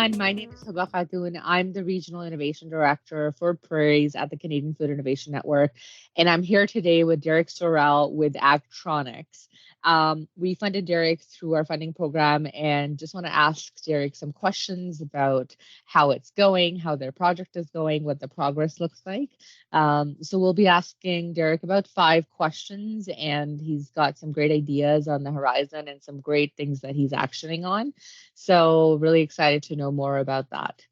everyone. My name is Hubba Khatoon. I'm the Regional Innovation Director for Prairies at the Canadian Food Innovation Network. And I'm here today with Derek Sorrell with Ag-Tronics. We funded Derek through our funding program and just want to ask Derek some questions about how it's going, how their project is going, what the progress looks like. So we'll be asking Derek about 5 questions, and he's got some great ideas on the horizon and some great things that he's actioning on. So really excited to know more about that.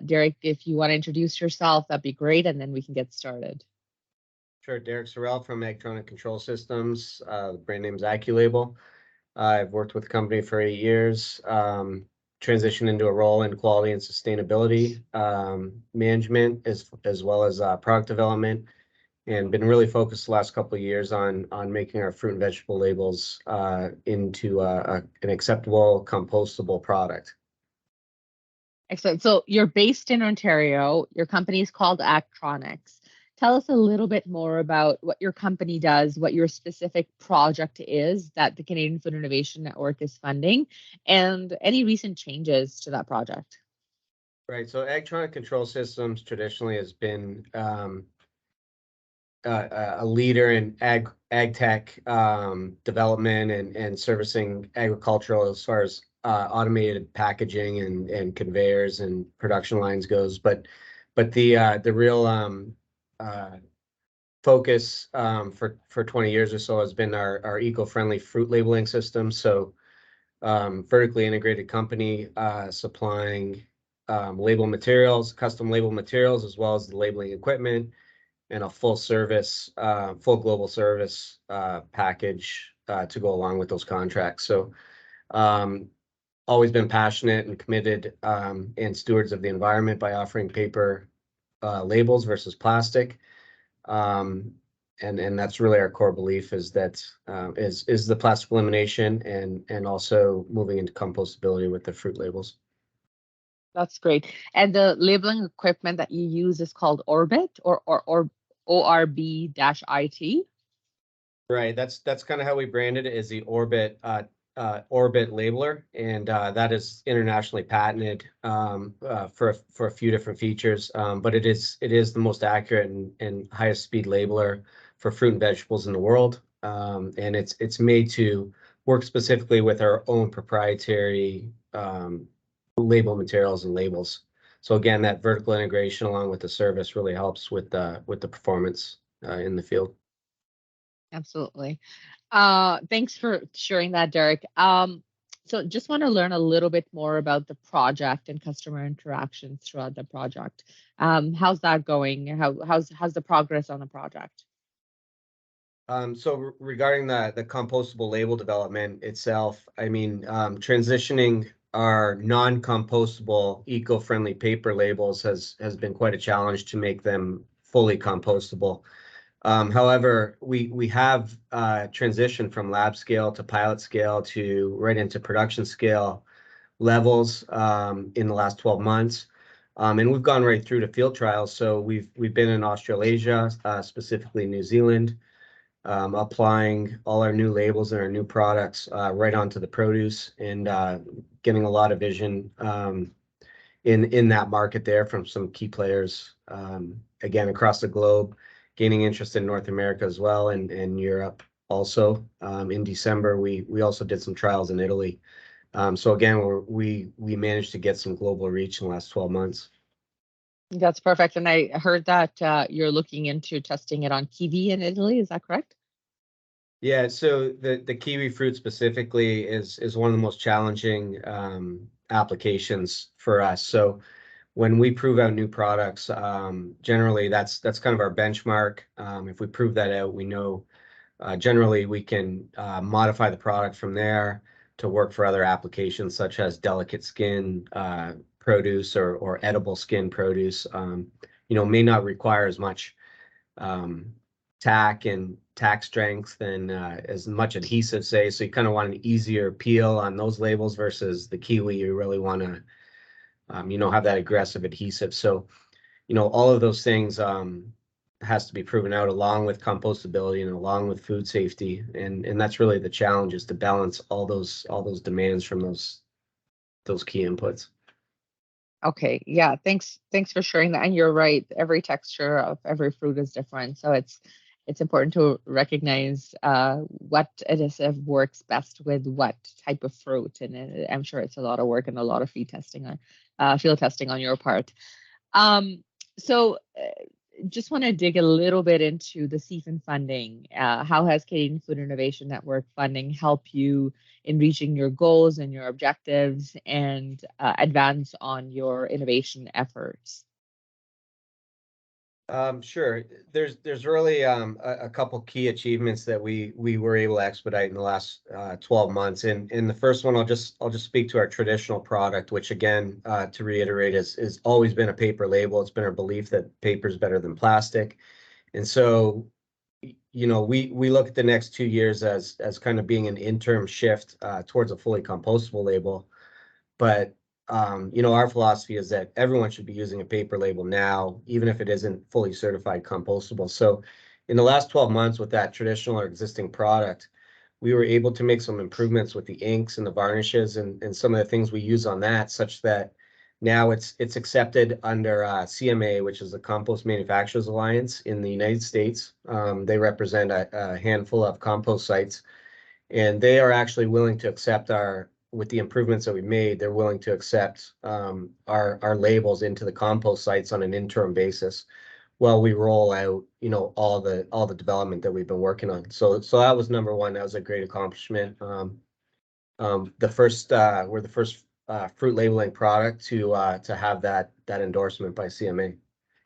Derek, if you want to introduce yourself, that'd be great, and then we can get started. Sure, Derek Sorrell from Ag-Tronic Control Systems. The brand name is AccuLabel. I've worked with the company for 8 years, transitioned into a role in quality and sustainability management as well as product development, and been really focused the last couple of years on making our fruit and vegetable labels into an acceptable compostable product. Excellent. So you're based in Ontario. Your company is called Ag-Tronics. Tell us a little bit more about what your company does, what your specific project is that the Canadian Food Innovation Network is funding, and any recent changes to that project. Right. So Ag-Tronic Control Systems traditionally has been a leader in ag tech development and servicing agricultural as far as automated packaging and conveyors and production lines goes. But the real focus for 20 years or so has been our eco-friendly fruit labeling system. So vertically integrated company supplying label materials, custom label materials, as well as the labeling equipment, and a full global service package to go along with those contracts. So always been passionate and committed and stewards of the environment by offering paper labels versus plastic. And that's really our core belief is that is the plastic elimination and also moving into compostability with the fruit labels. That's great. And the labeling equipment that you use is called Orbit or ORB-IT. Right. That's kind of how we branded it, is the Orbit Orbit labeler, and that is internationally patented for a few different features. But it is the most accurate and highest speed labeler for fruit and vegetables in the world. And it's made to work specifically with our own proprietary label materials and labels. So again, that vertical integration along with the service really helps with the performance in the field. Absolutely. Thanks for sharing that, Derek. So just want to learn a little bit more about the project and customer interactions throughout the project. How's that going? How's the progress on the project? So regarding the compostable label development itself, I mean, transitioning our non-compostable eco-friendly paper labels has been quite a challenge to make them fully compostable. However, we have transitioned from lab scale to pilot scale to right into production scale levels in the last 12 months. And we've gone right through to field trials. So we've been in Australasia, specifically New Zealand, applying all our new labels and our new products right onto the produce, and getting a lot of vision in that market there from some key players, again, across the globe, gaining interest in North America as well, and Europe also. In December, we also did some trials in Italy. So again, we managed to get some global reach in the last 12 months. That's perfect. And I heard that you're looking into testing it on kiwi in Italy. Is that correct? Yeah, so the kiwi fruit specifically is one of the most challenging applications for us. So when we prove out new products, generally that's kind of our benchmark. If we prove that out, we know generally we can modify the product from there to work for other applications such as delicate skin produce or edible skin produce. May not require as much tack strength and as much adhesive, say. So you kind of want an easier peel on those labels versus the kiwi. You really want to have that aggressive adhesive. So, all of those things has to be proven out along with compostability and along with food safety. And that's really the challenge, is to balance all those demands from those key inputs. Okay, yeah, thanks for sharing that. And you're right, every texture of every fruit is different. So it's important to recognize what adhesive works best with what type of fruit. And I'm sure it's a lot of work and a lot of field testing on your part. Um, so just want to dig a little bit into the CFIN funding. How has Canadian Food Innovation Network funding help you in reaching your goals and your objectives and advance on your innovation efforts? Sure. There's really a couple key achievements that we were able to expedite in the last 12 months. And the first one, I'll just speak to our traditional product, which again, to reiterate, is always been a paper label. It's been our belief that paper is better than plastic. And so, we look at the next 2 years as kind of being an interim shift towards a fully compostable label. But our philosophy is that everyone should be using a paper label now, even if it isn't fully certified compostable. So in the last 12 months with that traditional or existing product, we were able to make some improvements with the inks and the varnishes and some of the things we use on that, such that now it's accepted under CMA, which is the Compost Manufacturers Alliance in the United States. They represent a handful of compost sites, and they are actually willing to accept with the improvements that we made, they're willing to accept our labels into the compost sites on an interim basis while we roll out, all the development that we've been working on. So that was number one. That was a great accomplishment. We're the first fruit labeling product to have that endorsement by CMA,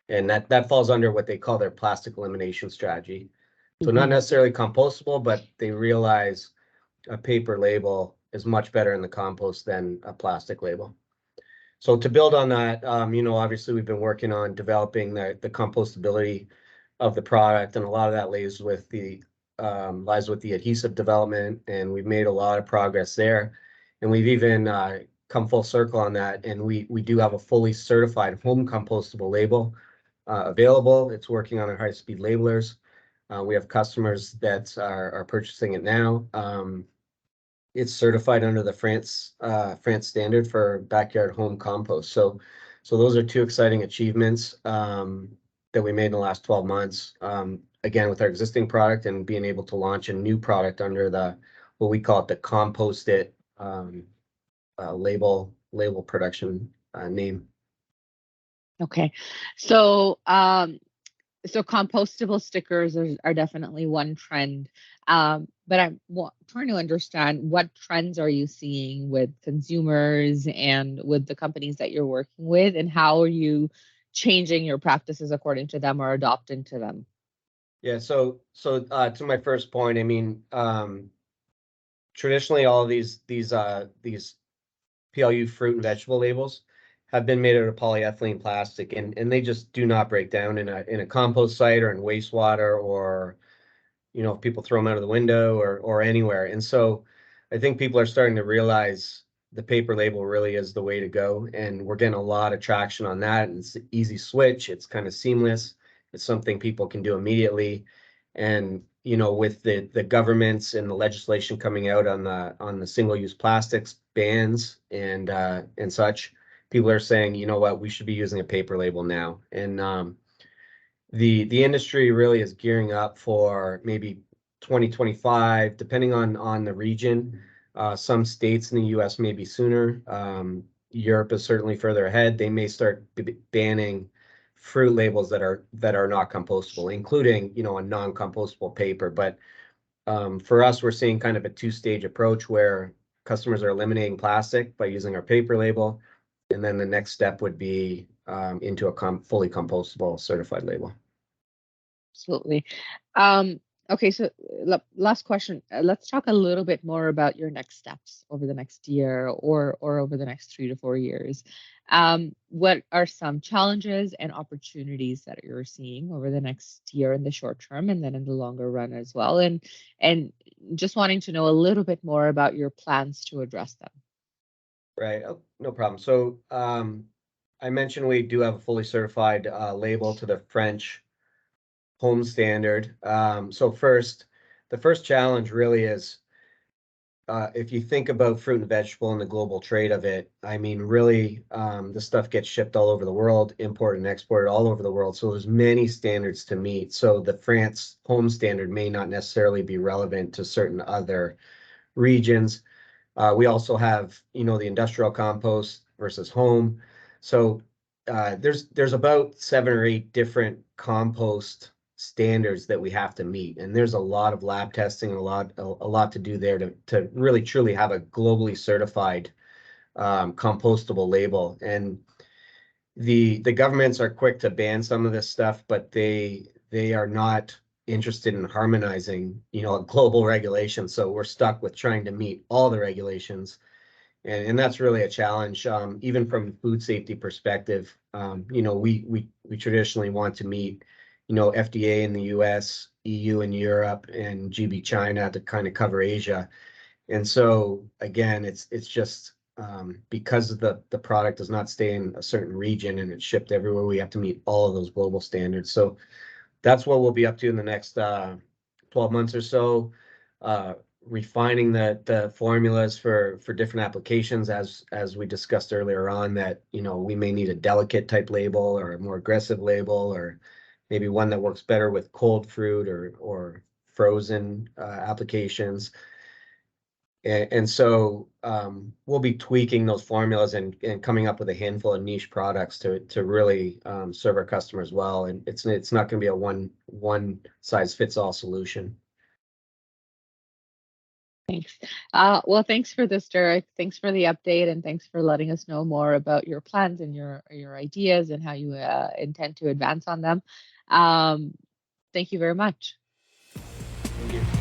and that falls under what they call their plastic elimination strategy. So not necessarily compostable, but they realize a paper label is much better in the compost than a plastic label. So to build on that, obviously we've been working on developing the compostability of the product, and a lot of that lies with the adhesive development, and we've made a lot of progress there. And we've even come full circle on that, and we do have a fully certified home compostable label available. It's working on our high-speed labelers. We have customers that are purchasing it now. It's certified under the France standard for backyard home compost. So those are two exciting achievements that we made in the last 12 months. Again, with our existing product and being able to launch a new product under what we call it, the Compost It label production name. Okay, so compostable stickers are definitely one trend. But I'm trying to understand, what trends are you seeing with consumers and with the companies that you're working with, and how are you changing your practices according to them or adopting to them? Yeah. So to my first point, I mean, traditionally all of these PLU fruit and vegetable labels have been made out of polyethylene plastic, and they just do not break down in a compost site or in wastewater, or if people throw them out of the window or anywhere. And so I think people are starting to realize the paper label really is the way to go, and we're getting a lot of traction on that. And it's an easy switch. It's kind of seamless. It's something people can do immediately. And with the governments and the legislation coming out on the single-use plastics bans and such, people are saying, you know what, we should be using a paper label now. And the industry really is gearing up for maybe 2025, depending on the region. Some states in the U.S. may be sooner. Europe is certainly further ahead. They may start banning fruit labels that are not compostable, including a non-compostable paper. But for us, we're seeing kind of a two-stage approach where customers are eliminating plastic by using our paper label, and then the next step would be into a fully compostable certified label. Absolutely. Okay, so last question. Let's talk a little bit more about your next steps over the next year or over the next 3 to 4 years. What are some challenges and opportunities that you're seeing over the next year in the short term and then in the longer run as well? And just wanting to know a little bit more about your plans to address them. Right. Oh, no problem. So I mentioned we do have a fully certified label to the French home standard. So the first challenge really is if you think about fruit and vegetable and the global trade of it, I mean, really, the stuff gets shipped all over the world, imported and exported all over the world. So there's many standards to meet. So the France home standard may not necessarily be relevant to certain other regions. We also have, the industrial compost versus home. So there's about 7 or 8 different compost standards that we have to meet, and there's a lot of lab testing, a lot to do there to really truly have a globally certified compostable label. And the governments are quick to ban some of this stuff, but they are not interested in harmonizing, a global regulation. So we're stuck with trying to meet all the regulations, and that's really a challenge. Even from a food safety perspective, we traditionally want to meet, FDA in the U.S., EU in Europe, and GB China to kind of cover Asia. And so again, it's just because of the product does not stay in a certain region and it's shipped everywhere, we have to meet all of those global standards. So that's what we'll be up to in the next 12 months or so, refining the formulas for different applications, as we discussed earlier on, that we may need a delicate type label or a more aggressive label, or maybe one that works better with cold fruit or frozen applications. And so we'll be tweaking those formulas and coming up with a handful of niche products to really serve our customers well. And it's not going to be a one size fits all solution. Thanks. Well, thanks for this, Derek. Thanks for the update, and thanks for letting us know more about your plans and your ideas and how you intend to advance on them. Thank you very much. Thank you.